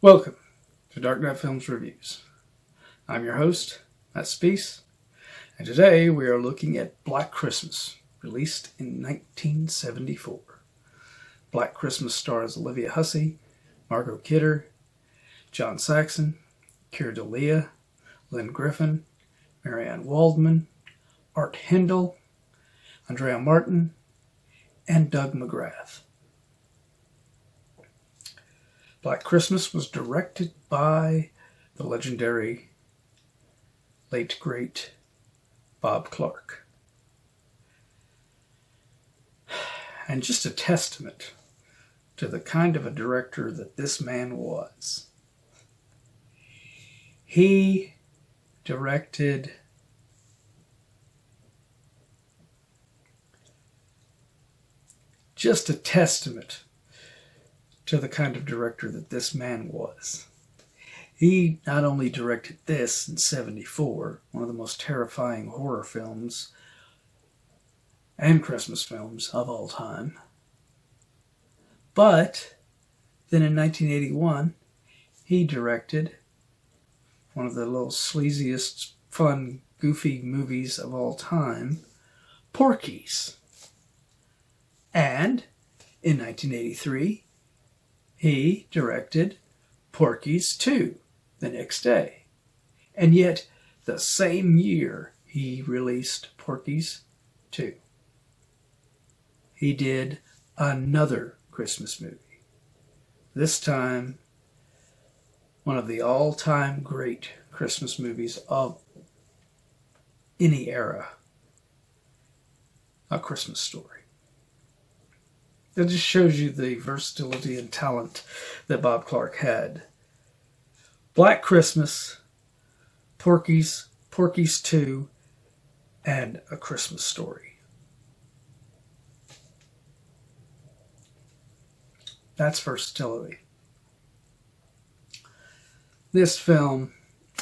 Welcome to Dark Knight Films Reviews. I'm your host, Spease, and today we are looking at Black Christmas, released in 1974. Black Christmas stars Olivia Hussey, Margot Kidder, John Saxon, Keir Dullea, Lynne Griffin, Marian Waldman, Hindle, Andrea Martin, and Doug McGrath. Black Christmas was directed by the legendary, late great Bob Clark. And just a testament to the kind of a director that this man was. He directed just a testament to the kind of director that this man was. He not only directed this in 1974, one of the most terrifying horror films and Christmas films of all time, but then in 1981, he directed one of the little sleaziest, fun, goofy movies of all time, Porky's. And in 1983, he directed Porky's 2 the next day. And yet, the same year, he released Porky's 2. He did another Christmas movie. This time, one of the all-time great Christmas movies of any era. A Christmas Story. That just shows you the versatility and talent that Bob Clark had. Black Christmas, Porky's 2, and A Christmas Story. That's versatility. This film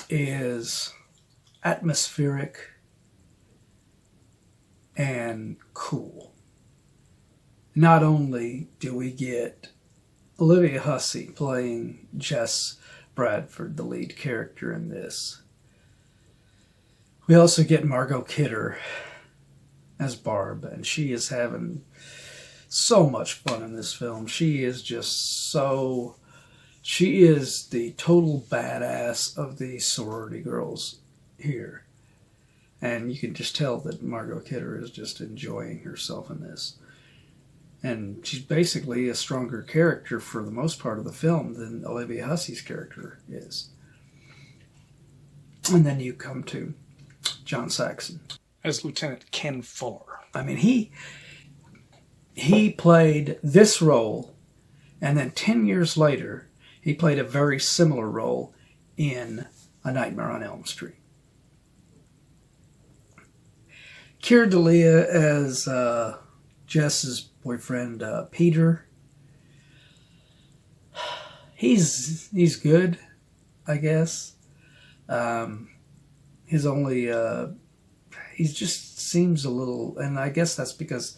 is atmospheric and cool. Not only do we get Olivia Hussey playing Jess Bradford, the lead character in this, we also get Margot Kidder as Barb, and she is having so much fun in this film. She is the total badass of the sorority girls here. And you can just tell that Margot Kidder is just enjoying herself in this. And she's basically a stronger character for the most part of the film than Olivia Hussey's character is. And then you come to John Saxon as Lieutenant Ken Fuller. I mean, he played this role, and then 10 years later, he played a very similar role in A Nightmare on Elm Street. Keir Dullea as Jess's boyfriend, Peter. He's good, I guess. He just seems a little, and I guess that's because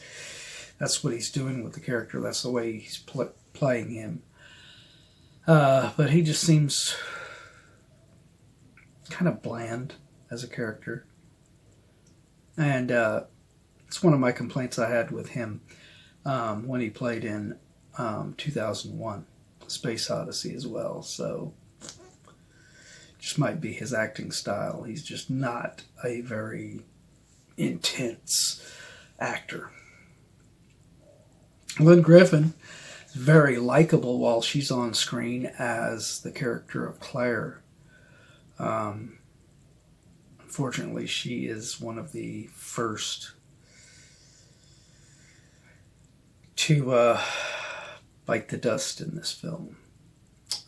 that's what he's doing with the character. That's the way he's playing him. But he just seems kind of bland as a character. And it's one of my complaints I had with him when he played in 2001 Space Odyssey as well. So just might be his acting style. He's just not a very intense actor. Lynne Griffin is very likable while she's on screen as the character of Claire. Unfortunately, she is one of the first to bite the dust in this film,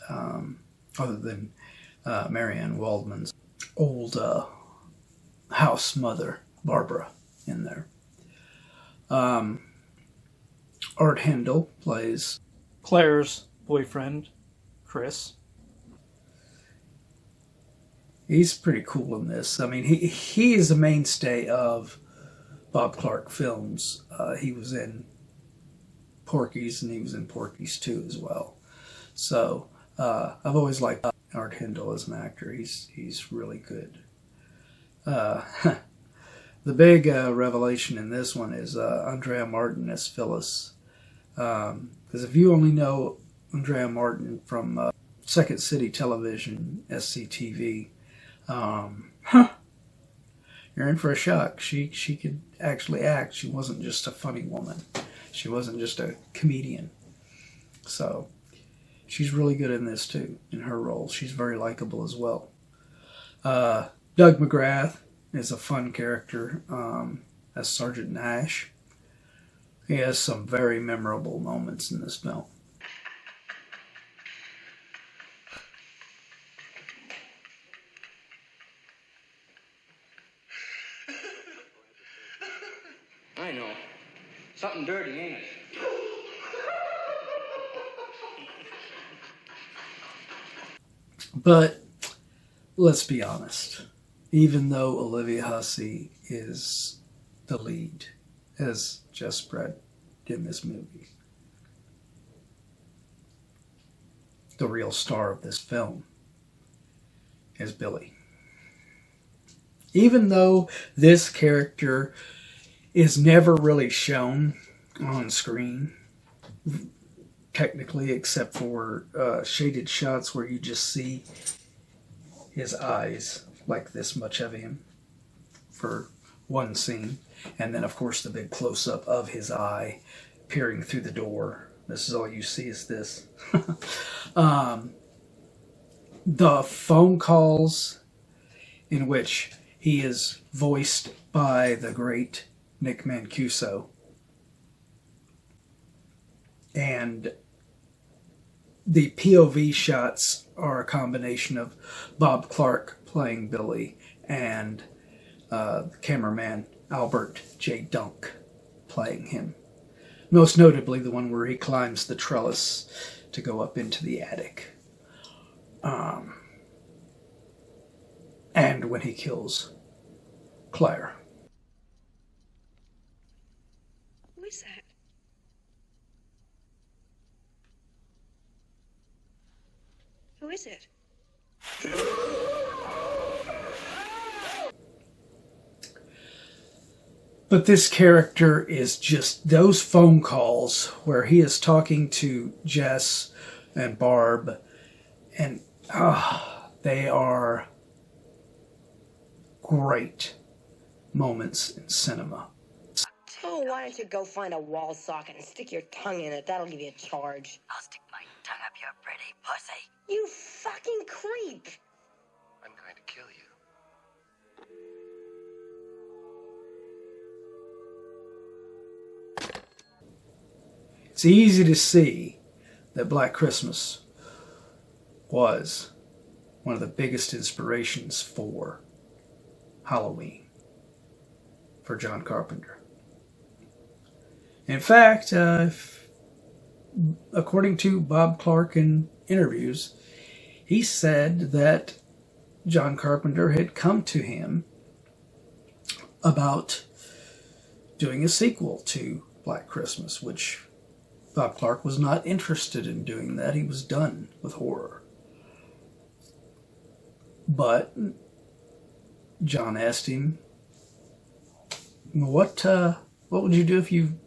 other than Marian Waldman's old house mother, Barbara, in there. Hindle plays Claire's boyfriend, Chris. He's pretty cool in this. I mean, he is a mainstay of Bob Clark films. He was in Porky's, and he was in Porky's 2 as well. So I've always liked Art Hindle as an actor. He's really good. Uh, the big revelation in this one is Andrea Martin as Phyllis. Because if you only know Andrea Martin from Second City Television, SCTV, you're in for a shock. She could actually act. She wasn't just a funny woman. She wasn't just a comedian. So she's really good in this too, in her role. She's very likable as well. Doug McGrath is a fun character as Sergeant Nash. He has some very memorable moments in this film. I know. Something dirty, ain't it? But let's be honest. Even though Olivia Hussey is the lead as Jess Brett in this movie, the real star of this film is Billy. Even though this character is never really shown on screen, technically, except for shaded shots where you just see his eyes, like this much of him, for one scene. And then, of course, the big close-up of his eye peering through the door. This is all you see is this. The phone calls in which he is voiced by the great Nick Mancuso, and the POV shots are a combination of Bob Clark playing Billy and the cameraman Albert J. Dunk playing him. Most notably the one where he climbs the trellis to go up into the attic. And when he kills Claire. Who is that? Who is it? But this character is just those phone calls where he is talking to Jess and Barb, and they are great moments in cinema. Oh, why don't you go find a wall socket and stick your tongue in it? That'll give you a charge. I'll stick my tongue up your pretty pussy. You fucking creep! I'm going to kill you. It's easy to see that Black Christmas was one of the biggest inspirations for Halloween for John Carpenter. In fact, according to Bob Clark in interviews, he said that John Carpenter had come to him about doing a sequel to Black Christmas, which Bob Clark was not interested in doing that. He was done with horror. But John asked him, what would you do if you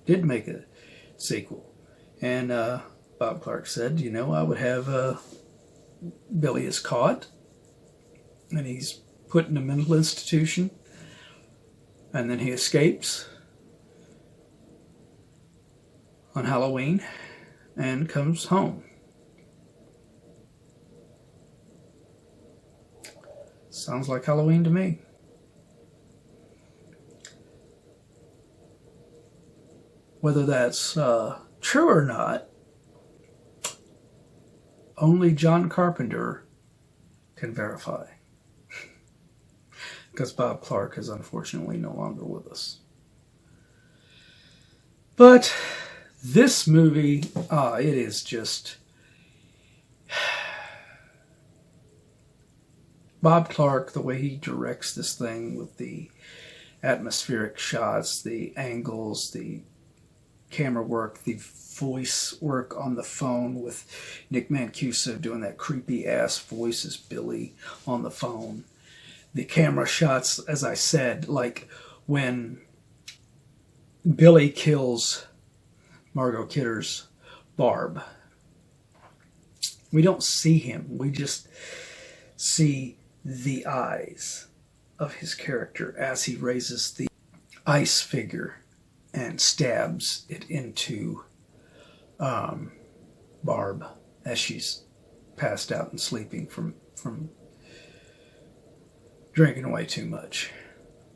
did make a sequel? And Bob Clark said, I would have Billy is caught and he's put in a mental institution, and then he escapes on Halloween and comes home. Sounds like Halloween to me. Whether that's true or not, only John Carpenter can verify. Because Bob Clark is unfortunately no longer with us. But this movie, it is just... Bob Clark, the way he directs this thing with the atmospheric shots, the angles, the camera work, the voice work on the phone with Nick Mancuso doing that creepy ass voice as Billy on the phone. The camera shots, as I said, like when Billy kills Margot Kidder's Barb. We don't see him. We just see the eyes of his character as he raises the ice figure and stabs it into Barb as she's passed out and sleeping from drinking way too much.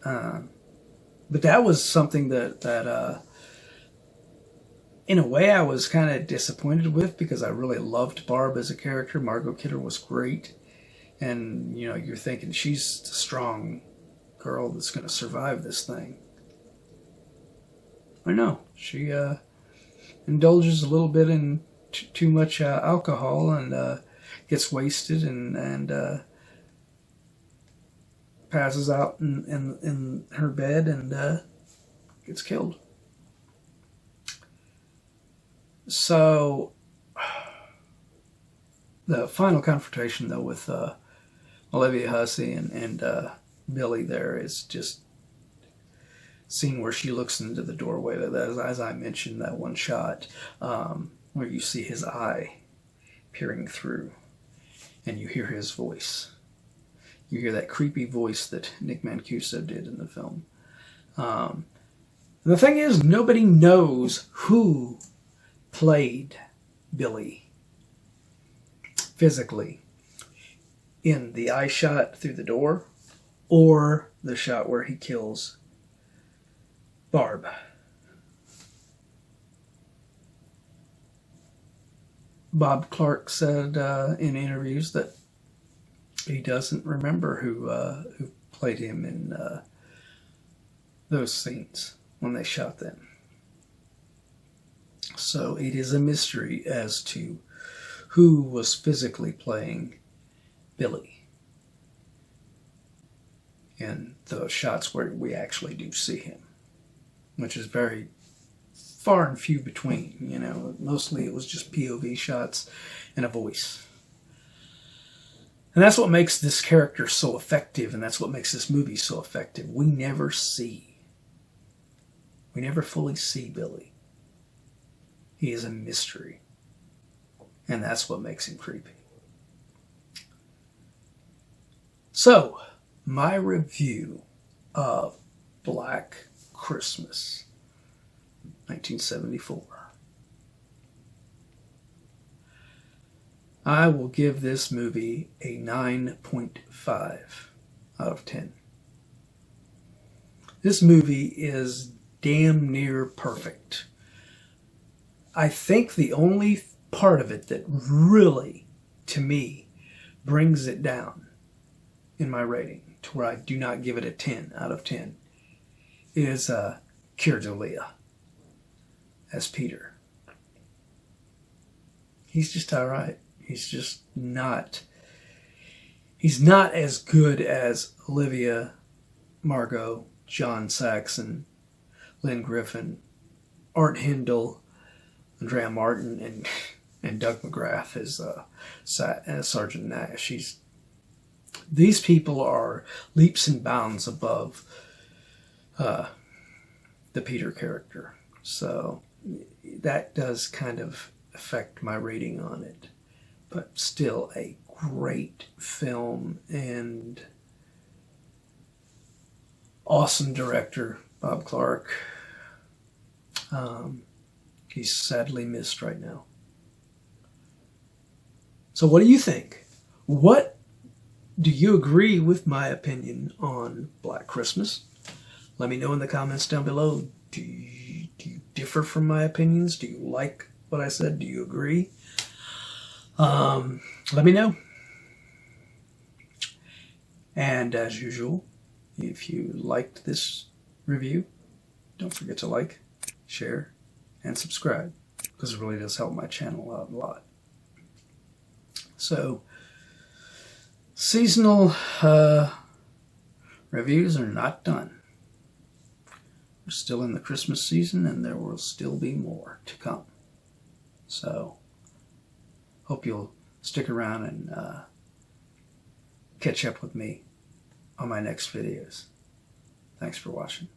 But that was something that in a way I was kind of disappointed with, because I really loved Barb as a character. Margot Kidder was great. And, you know, you're thinking she's the strong girl that's going to survive this thing. I know. She indulges a little bit in too much alcohol and gets wasted and passes out in her bed and gets killed. So, the final confrontation, though, with Olivia Hussey and Billy there is just scene where she looks into the doorway. As I mentioned, that one shot where you see his eye peering through and you hear his voice. You hear that creepy voice that Nick Mancuso did in the film. The thing is, nobody knows who played Billy physically in the eye shot through the door or the shot where he kills Barb. Bob Clark said in interviews that he doesn't remember who played him in those scenes when they shot them. So it is a mystery as to who was physically playing Billy in those shots where we actually do see him, which is very far and few between. You know, mostly it was just POV shots and a voice. And that's what makes this character so effective, and that's what makes this movie so effective. We never fully see Billy. He is a mystery. And that's what makes him creepy. So, my review of Black Christmas, 1974. I will give this movie a 9.5 out of 10. This movie is damn near perfect. I think the only part of it that really, to me, brings it down in my rating to where I do not give it a 10 out of 10 is Keir Dullea as Peter. He's just alright. He's not as good as Olivia, Margot, John Saxon, Lynne Griffin, Art Hindle, Andrea Martin, and Doug McGrath as Sergeant Nash. These people are leaps and bounds above the Peter character. So that does kind of affect my rating on it. But still a great film and awesome director, Bob Clark. He's sadly missed right now. So what do you think? What do you agree with my opinion on Black Christmas? Let me know in the comments down below. Do you differ from my opinions? Do you like what I said? Do you agree? Let me know. And as usual, if you liked this review, don't forget to like, share, and subscribe, because it really does help my channel out a lot. So, seasonal reviews are not done. we're still in the Christmas season, and there will still be more to come. So, hope you'll stick around and catch up with me on my next videos. Thanks for watching.